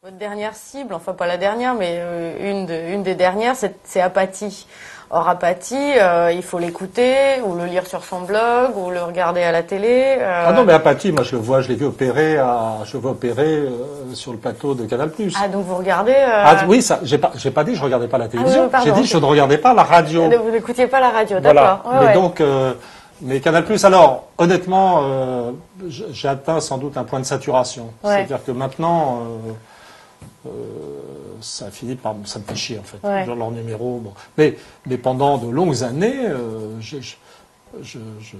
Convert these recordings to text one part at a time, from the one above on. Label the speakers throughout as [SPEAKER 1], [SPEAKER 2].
[SPEAKER 1] Votre dernière cible, enfin pas la dernière, mais une des dernières, c'est Apathy. Or Apathy, il faut l'écouter, ou le lire sur son blog, ou le regarder à la télé.
[SPEAKER 2] Ah non, mais Apathy, moi je le vois, je l'ai vu opérer, je le vois opérer sur le plateau de Canal+.
[SPEAKER 1] Ah, donc vous regardez...
[SPEAKER 2] Ah oui, ça, j'ai pas dit que je regardais pas la télévision,
[SPEAKER 1] oui,
[SPEAKER 2] j'ai dit que je ne regardais pas la radio.
[SPEAKER 1] Vous n'écoutiez pas la radio,
[SPEAKER 2] Voilà.
[SPEAKER 1] d'accord. Ouais,
[SPEAKER 2] Mais donc, mais Canal+, alors, honnêtement, j'ai atteint sans doute un point de saturation.
[SPEAKER 1] Ouais.
[SPEAKER 2] C'est-à-dire que maintenant, ça finit par, ça me fait chier en fait.
[SPEAKER 1] Ouais.
[SPEAKER 2] Genre leur numéro. Bon. Mais pendant de longues années, je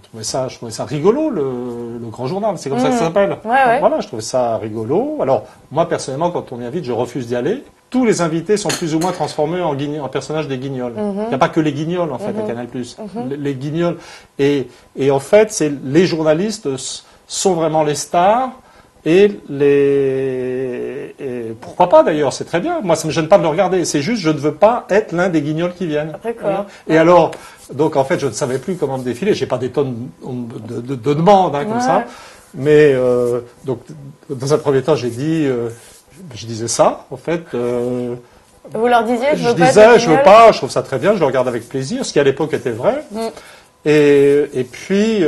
[SPEAKER 2] trouvais ça rigolo, le grand journal. C'est comme ça que ça s'appelle.
[SPEAKER 1] Ouais.
[SPEAKER 2] Voilà, je trouvais ça rigolo. Alors, moi, personnellement, quand on m'invite, je refuse d'y aller. Tous les invités sont plus ou moins transformés en personnages des Guignols. Il n'y a pas que les Guignols, en fait, à Canal+. Les Guignols. Et en fait, les journalistes sont vraiment les stars. Et pourquoi pas d'ailleurs, c'est très bien. Moi, ça me gêne pas de le regarder. C'est juste, je ne veux pas être l'un des Guignols qui viennent.
[SPEAKER 1] D'accord.
[SPEAKER 2] Et alors, donc en fait, je ne savais plus comment me défiler. J'ai pas des tonnes de demandes comme ça. Mais donc, dans un premier temps, je disais ça, en fait.
[SPEAKER 1] Vous leur disiez, je
[SPEAKER 2] veux pas, je trouve ça très bien, je le regarde avec plaisir, ce qui à l'époque était vrai. Et puis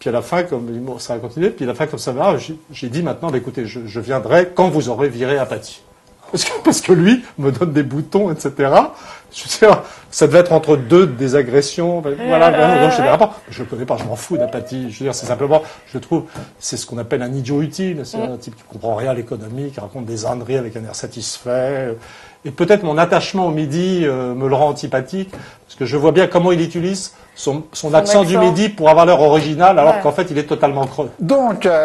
[SPEAKER 2] à la fin, comme ça a continué, puis à la fin, comme ça va, j'ai dit maintenant, bah, écoutez, je viendrai quand vous aurez viré Apathy. Parce que lui me donne des boutons, etc. Je sais, ça devait être entre deux des agressions. Voilà, donc je le connais pas, je m'en fous d'Apathy. Je veux dire, c'est simplement, je trouve, c'est ce qu'on appelle un idiot utile. C'est un type qui comprend rien à l'économie, qui raconte des âneries avec un air satisfait. Et peut-être mon attachement au Midi me le rend antipathique, parce que je vois bien comment il utilise son accent du Midi pour avoir l'air original, alors qu'en fait, il est totalement creux.
[SPEAKER 3] Donc,